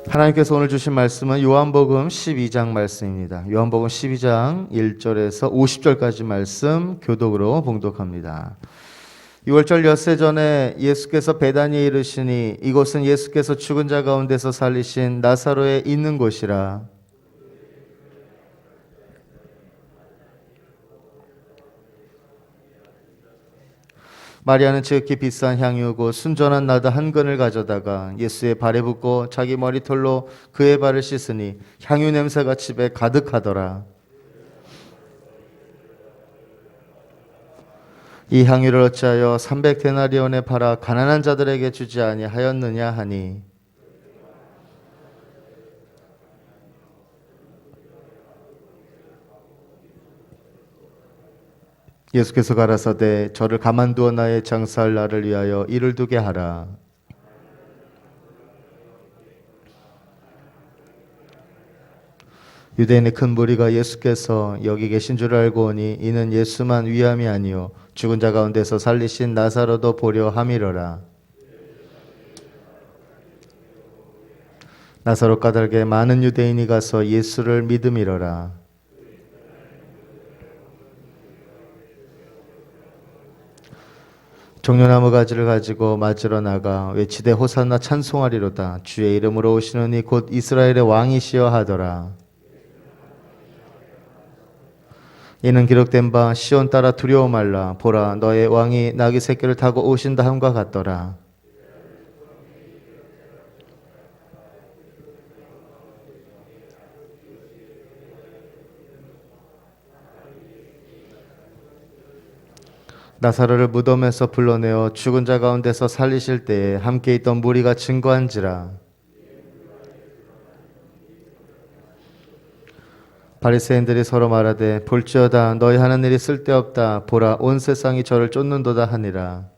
하나님께서 오늘 주신 말씀은 요한복음 12장 말씀입니다. 요한복음 12장 1절에서 50절까지 말씀 교독으로 봉독합니다. 6월절 엿새 전에 예수께서 베다니에 이르시니 이곳은 예수께서 죽은 자 가운데서 살리신 나사로에 있는 곳이라. 마리아는 지극히 비싼 향유고 순전한 나드 한 근을 가져다가 예수의 발에 붓고 자기 머리털로 그의 발을 씻으니 향유 냄새가 집에 가득하더라. 이 향유를 어찌하여 300데나리온에 팔아 가난한 자들에게 주지 아니하였느냐 하니, 예수께서 가라사대 저를 가만두어 나의 장사할 날을 위하여 이를 두게 하라. 유대인의 큰 무리가 예수께서 여기 계신 줄 알고 오니 이는 예수만 위함이 아니요 죽은 자 가운데서 살리신 나사로도 보려 함이러라. 나사로 까닭에 많은 유대인이 가서 예수를 믿음이러라. 종려나무 가지를 가지고 맞으러 나가 외치되 호산나 찬송하리로다. 주의 이름으로 오시는 이 곧 이스라엘의 왕이시여 하더라. 이는 기록된 바 시온 따라 두려워 말라. 보라 너의 왕이 나귀 새끼를 타고 오신다 함과 같더라. 나사로를 무덤에서 불러내어 죽은 자 가운데서 살리실 때에 함께 있던 무리가 증거한지라. 바리새인들이 서로 말하되 볼지어다 너희 하는 일이 쓸데없다. 보라 온 세상이 저를 쫓는도다 하니라.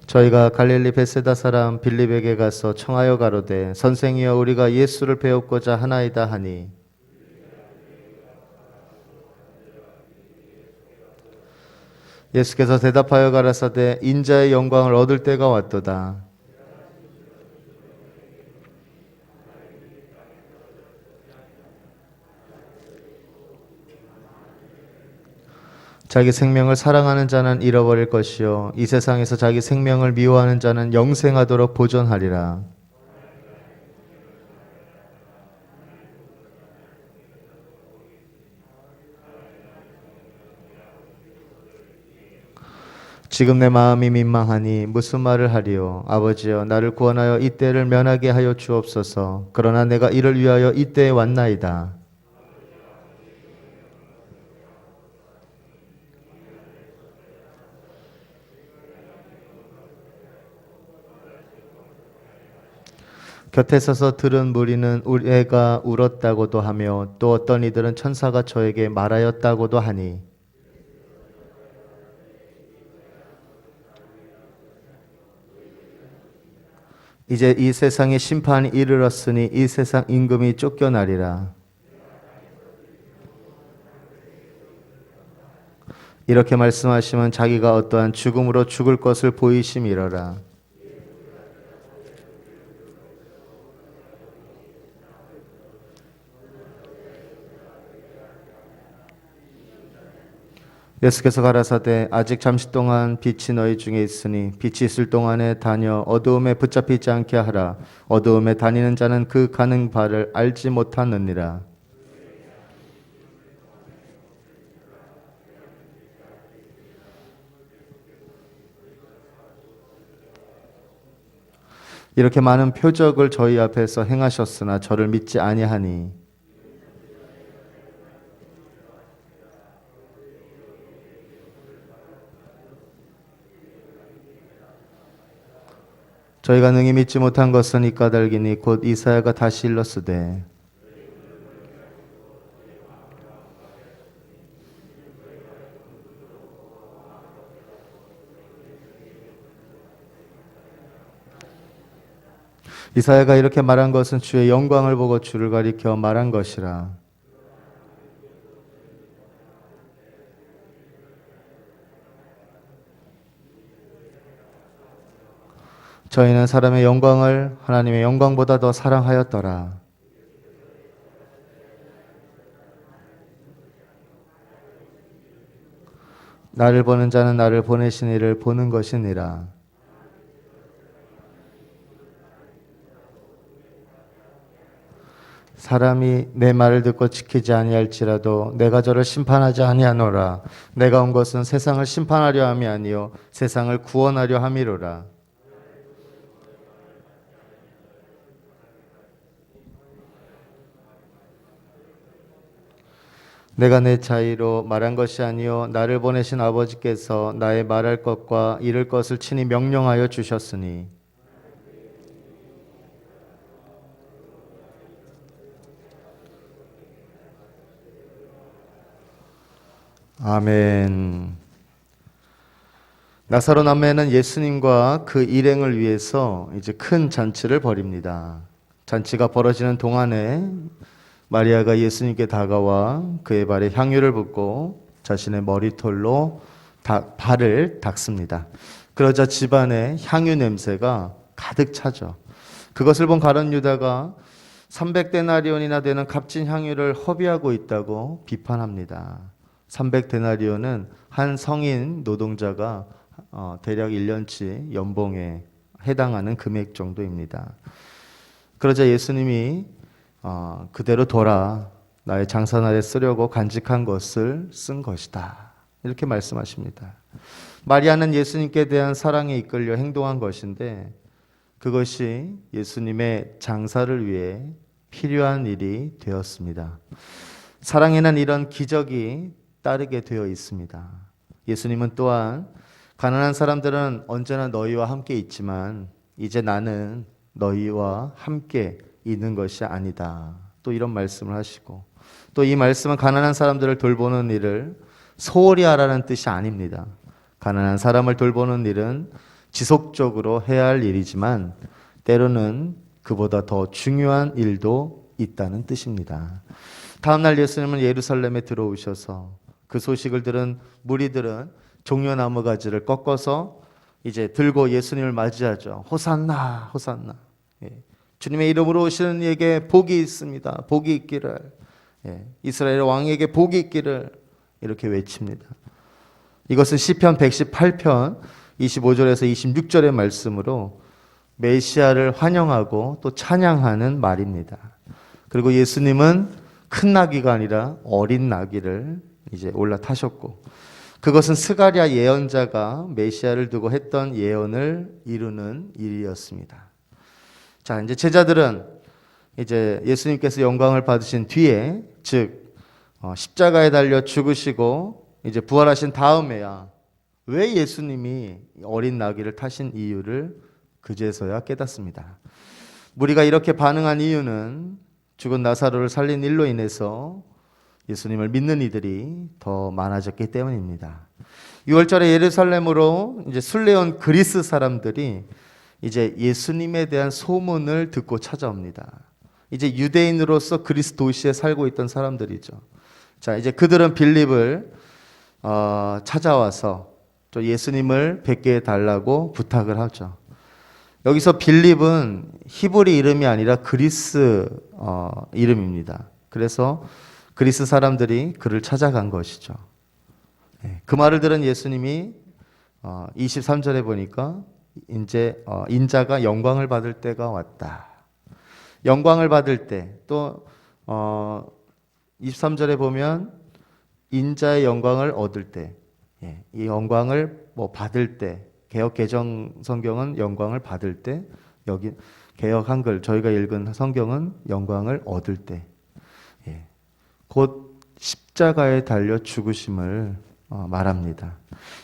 저희가 갈릴리 베세다 사람 빌립에게 가서 청하여 가로되 선생이여 우리가 예수를 배우고자 하나이다 하니, 예수께서 대답하여 가라사대 인자의 영광을 얻을 때가 왔도다. 자기 생명을 사랑하는 자는 잃어버릴 것이요 이 세상에서 자기 생명을 미워하는 자는 영생하도록 보존하리라. 지금 내 마음이 민망하니 무슨 말을 하리요. 아버지여 나를 구원하여 이 때를 면하게 하여 주옵소서. 그러나 내가 이를 위하여 이 때에 왔나이다. 곁에 서서 들은 무리는 우리 애가 울었다고도 하며 또 어떤 이들은 천사가 저에게 말하였다고도 하니, 이제 이 세상의 심판이 이르렀으니 이 세상 임금이 쫓겨나리라. 이렇게 말씀하시면 자기가 어떠한 죽음으로 죽을 것을 보이심이러라. 예수께서 가라사대 아직 잠시 동안 빛이 너희 중에 있으니 빛이 있을 동안에 다녀 어두움에 붙잡히지 않게 하라. 어두움에 다니는 자는 그 가는 바를 알지 못하느니라. 이렇게 많은 표적을 저희 앞에서 행하셨으나 저를 믿지 아니하니, 저희가 능히 믿지 못한 것은 이 까닭이니 곧 이사야가 다시 일렀으되 이사야가 이렇게 말한 것은 주의 영광을 보고 주를 가리켜 말한 것이라. 저희는 사람의 영광을 하나님의 영광보다 더 사랑하였더라. 나를 보는 자는 나를 보내신 이를 보는 것이니라. 사람이 내 말을 듣고 지키지 아니할지라도 내가 저를 심판하지 아니하노라. 내가 온 것은 세상을 심판하려 함이 아니요 세상을 구원하려 함이로라. 내가 내 자의로 말한 것이 아니요 나를 보내신 아버지께서 나의 말할 것과 이룰 것을 친히 명령하여 주셨으니. 아멘. 나사로 남매는 예수님과 그 일행을 위해서 이제 큰 잔치를 벌입니다. 잔치가 벌어지는 동안에 마리아가 예수님께 다가와 그의 발에 향유를 붓고 자신의 머리털로 발을 닦습니다. 그러자 집안에 향유 냄새가 가득 차죠. 그것을 본 가룟 유다가 300데나리온이나 되는 값진 향유를 허비하고 있다고 비판합니다. 300데나리온은 한 성인 노동자가 대략 1년치 연봉에 해당하는 금액 정도입니다. 그러자 예수님이 그대로 둬라. 나의 장사날에 쓰려고 간직한 것을 쓴 것이다. 이렇게 말씀하십니다. 마리아는 예수님께 대한 사랑에 이끌려 행동한 것인데 그것이 예수님의 장사를 위해 필요한 일이 되었습니다. 사랑에는 이런 기적이 따르게 되어 있습니다. 예수님은 또한 가난한 사람들은 언제나 너희와 함께 있지만 이제 나는 너희와 함께 있는 것이 아니다. 또 이런 말씀을 하시고 또 이 말씀은 가난한 사람들을 돌보는 일을 소홀히 하라는 뜻이 아닙니다. 가난한 사람을 돌보는 일은 지속적으로 해야 할 일이지만 때로는 그보다 더 중요한 일도 있다는 뜻입니다. 다음 날 예수님은 예루살렘에 들어오셔서 그 소식을 들은 무리들은 종려나무 가지를 꺾어서 이제 들고 예수님을 맞이하죠. 호산나, 호산나. 주님의 이름으로 오시는 이에게 복이 있습니다. 복이 있기를. 이스라엘 왕에게 복이 있기를. 이렇게 외칩니다. 이것은 시편 118편 25절에서 26절의 말씀으로 메시아를 환영하고 또 찬양하는 말입니다. 그리고 예수님은 큰 나귀가 아니라 어린 나귀를 이제 올라타셨고 그것은 스가랴 예언자가 메시아를 두고 했던 예언을 이루는 일이었습니다. 자, 이제 제자들은 이제 예수님께서 영광을 받으신 뒤에 즉 십자가에 달려 죽으시고 이제 부활하신 다음에야 왜 예수님이 어린 나귀를 타신 이유를 그제서야 깨닫습니다. 무리가 이렇게 반응한 이유는 죽은 나사로를 살린 일로 인해서 예수님을 믿는 이들이 더 많아졌기 때문입니다. 6월절에 예루살렘으로 이제 순례온 그리스 사람들이 이제 예수님에 대한 소문을 듣고 찾아옵니다. 이제 유대인으로서 그리스 도시에 살고 있던 사람들이죠. 자, 이제 그들은 빌립을 찾아와서 또 예수님을 뵙게 해달라고 부탁을 하죠. 여기서 빌립은 히브리 이름이 아니라 그리스 이름입니다. 그래서 그리스 사람들이 그를 찾아간 것이죠. 그 말을 들은 예수님이 23절에 보니까 이제 인자가 영광을 받을 때가 왔다. 영광을 받을 때 또 23절에 보면 인자의 영광을 얻을 때, 이 영광을 받을 때, 개역 개정 성경은 영광을 받을 때, 여기 개역 한글 저희가 읽은 성경은 영광을 얻을 때, 곧 십자가에 달려 죽으심을 말합니다.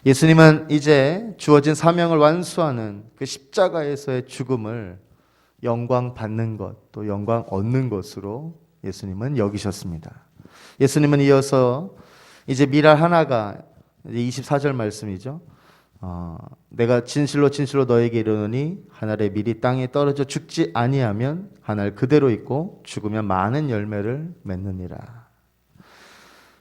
예수님은 이제 주어진 사명을 완수하는 그 십자가에서의 죽음을 영광 받는 것, 또 영광 얻는 것으로 예수님은 여기셨습니다. 예수님은 이어서 이제 미랄 하나가 24절 말씀이죠. 내가 진실로 진실로 너에게 이르노니 한 알의 밀이 땅에 떨어져 죽지 아니하면 한 알 그대로 있고 죽으면 많은 열매를 맺느니라.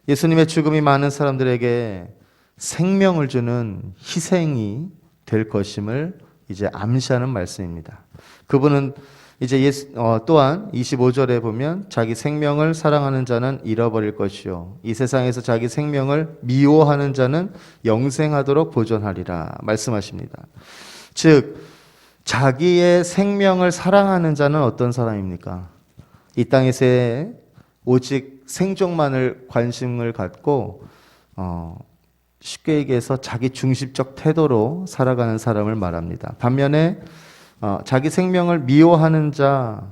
예수님의 죽음이 많은 사람들에게 생명을 주는 희생이 될 것임을 이제 암시하는 말씀입니다. 그분은 이제 또한 25절에 보면 자기 생명을 사랑하는 자는 잃어버릴 것이요 이 세상에서 자기 생명을 미워하는 자는 영생하도록 보존하리라 말씀하십니다. 즉 자기의 생명을 사랑하는 자는 어떤 사람입니까? 이 땅에서의 오직 생존만을 관심을 갖고 쉽게 얘기해서 자기 중심적 태도로 살아가는 사람을 말합니다. 반면에 자기 생명을 미워하는 자,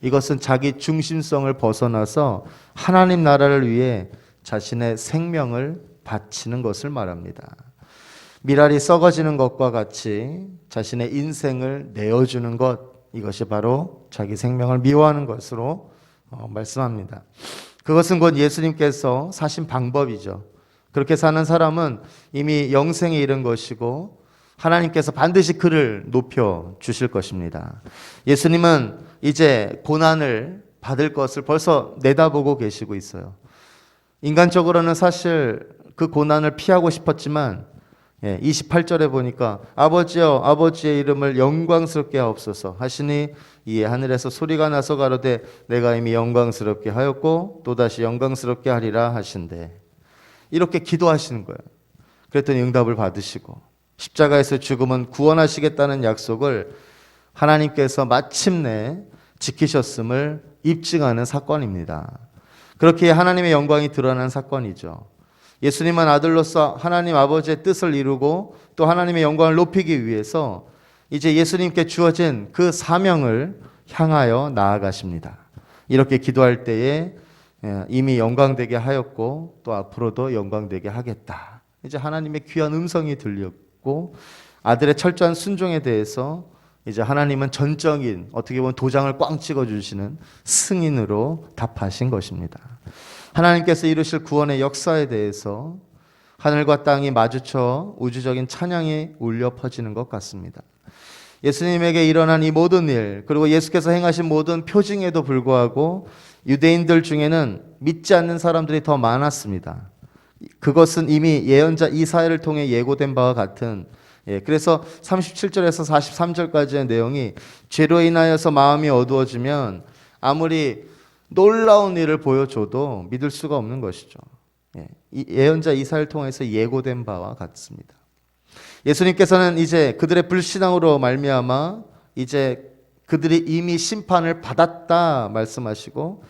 이것은 자기 중심성을 벗어나서 하나님 나라를 위해 자신의 생명을 바치는 것을 말합니다. 밀알이 썩어지는 것과 같이 자신의 인생을 내어주는 것, 이것이 바로 자기 생명을 미워하는 것으로 말씀합니다. 그것은 곧 예수님께서 사신 방법이죠. 그렇게 사는 사람은 이미 영생에 이른 것이고 하나님께서 반드시 그를 높여 주실 것입니다. 예수님은 이제 고난을 받을 것을 벌써 내다보고 계시고 있어요. 인간적으로는 사실 그 고난을 피하고 싶었지만 28절에 보니까 아버지여 아버지의 이름을 영광스럽게 하옵소서 하시니 이에 하늘에서 소리가 나서 가로되 내가 이미 영광스럽게 하였고 또다시 영광스럽게 하리라 하신대. 이렇게 기도하시는 거예요. 그랬더니 응답을 받으시고 십자가에서 죽음은 구원하시겠다는 약속을 하나님께서 마침내 지키셨음을 입증하는 사건입니다. 그렇게 하나님의 영광이 드러난 사건이죠. 예수님은 아들로서 하나님 아버지의 뜻을 이루고 또 하나님의 영광을 높이기 위해서 이제 예수님께 주어진 그 사명을 향하여 나아가십니다. 이렇게 기도할 때에 이미 영광되게 하였고 또 앞으로도 영광되게 하겠다. 이제 하나님의 귀한 음성이 들렸고 아들의 철저한 순종에 대해서 이제 하나님은 전적인 어떻게 보면 도장을 꽝 찍어주시는 승인으로 답하신 것입니다. 하나님께서 이루실 구원의 역사에 대해서 하늘과 땅이 마주쳐 우주적인 찬양이 울려 퍼지는 것 같습니다. 예수님에게 일어난 이 모든 일, 그리고 예수께서 행하신 모든 표징에도 불구하고 유대인들 중에는 믿지 않는 사람들이 더 많았습니다. 그것은 이미 예언자 이사야를 통해 예고된 바와 같은 그래서 37절에서 43절까지의 내용이 죄로 인하여서 마음이 어두워지면 아무리 놀라운 일을 보여줘도 믿을 수가 없는 것이죠. 예언자 이사야를 통해서 예고된 바와 같습니다. 예수님께서는 이제 그들의 불신앙으로 말미암아 이제 그들이 이미 심판을 받았다 말씀하시고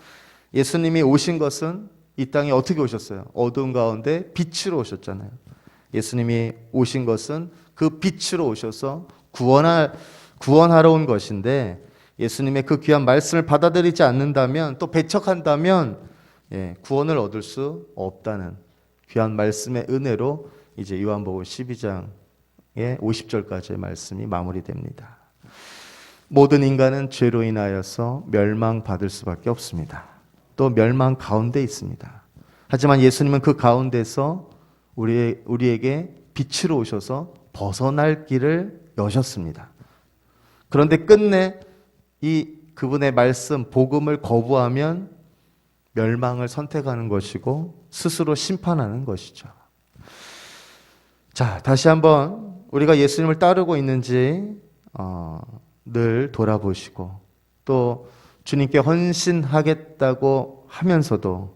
예수님이 오신 것은 이 땅에 어떻게 오셨어요? 어두운 가운데 빛으로 오셨잖아요. 예수님이 오신 것은 그 빛으로 오셔서 구원하러 온 것인데 예수님의 그 귀한 말씀을 받아들이지 않는다면 또 배척한다면 구원을 얻을 수 없다는 귀한 말씀의 은혜로 이제 요한복음 12장의 50절까지의 말씀이 마무리됩니다. 모든 인간은 죄로 인하여서 멸망받을 수밖에 없습니다. 또 멸망 가운데 있습니다. 하지만 예수님은 그 가운데서 우리에게 빛으로 오셔서 벗어날 길을 여셨습니다. 그런데 끝내 그분의 말씀, 복음을 거부하면 멸망을 선택하는 것이고 스스로 심판하는 것이죠. 자, 다시 한번 우리가 예수님을 따르고 있는지 늘 돌아보시고 또 주님께 헌신하겠다고 하면서도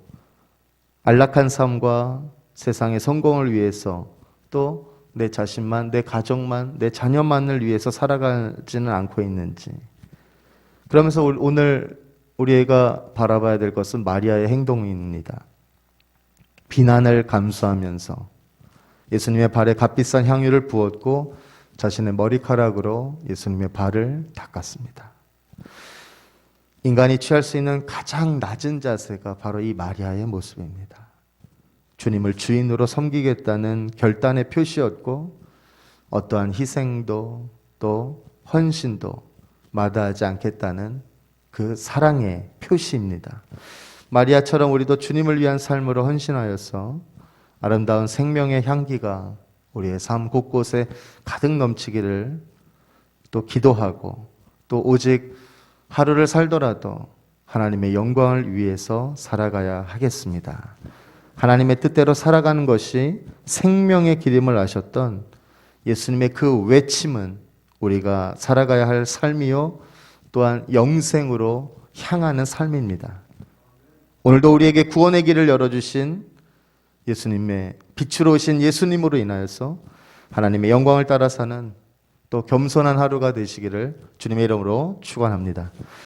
안락한 삶과 세상의 성공을 위해서 또 내 자신만, 내 가정만, 내 자녀만을 위해서 살아가지는 않고 있는지. 그러면서 오늘 우리가 바라봐야 될 것은 마리아의 행동입니다. 비난을 감수하면서 예수님의 발에 값비싼 향유를 부었고 자신의 머리카락으로 예수님의 발을 닦았습니다. 인간이 취할 수 있는 가장 낮은 자세가 바로 이 마리아의 모습입니다. 주님을 주인으로 섬기겠다는 결단의 표시였고 어떠한 희생도 또 헌신도 마다하지 않겠다는 그 사랑의 표시입니다. 마리아처럼 우리도 주님을 위한 삶으로 헌신하여서 아름다운 생명의 향기가 우리의 삶 곳곳에 가득 넘치기를 또 기도하고 또 오직 하루를 살더라도 하나님의 영광을 위해서 살아가야 하겠습니다. 하나님의 뜻대로 살아가는 것이 생명의 길임을 아셨던 예수님의 그 외침은 우리가 살아가야 할 삶이요 또한 영생으로 향하는 삶입니다. 오늘도 우리에게 구원의 길을 열어주신 예수님의 빛으로 오신 예수님으로 인하여서 하나님의 영광을 따라 사는 또 겸손한 하루가 되시기를 주님의 이름으로 축원합니다.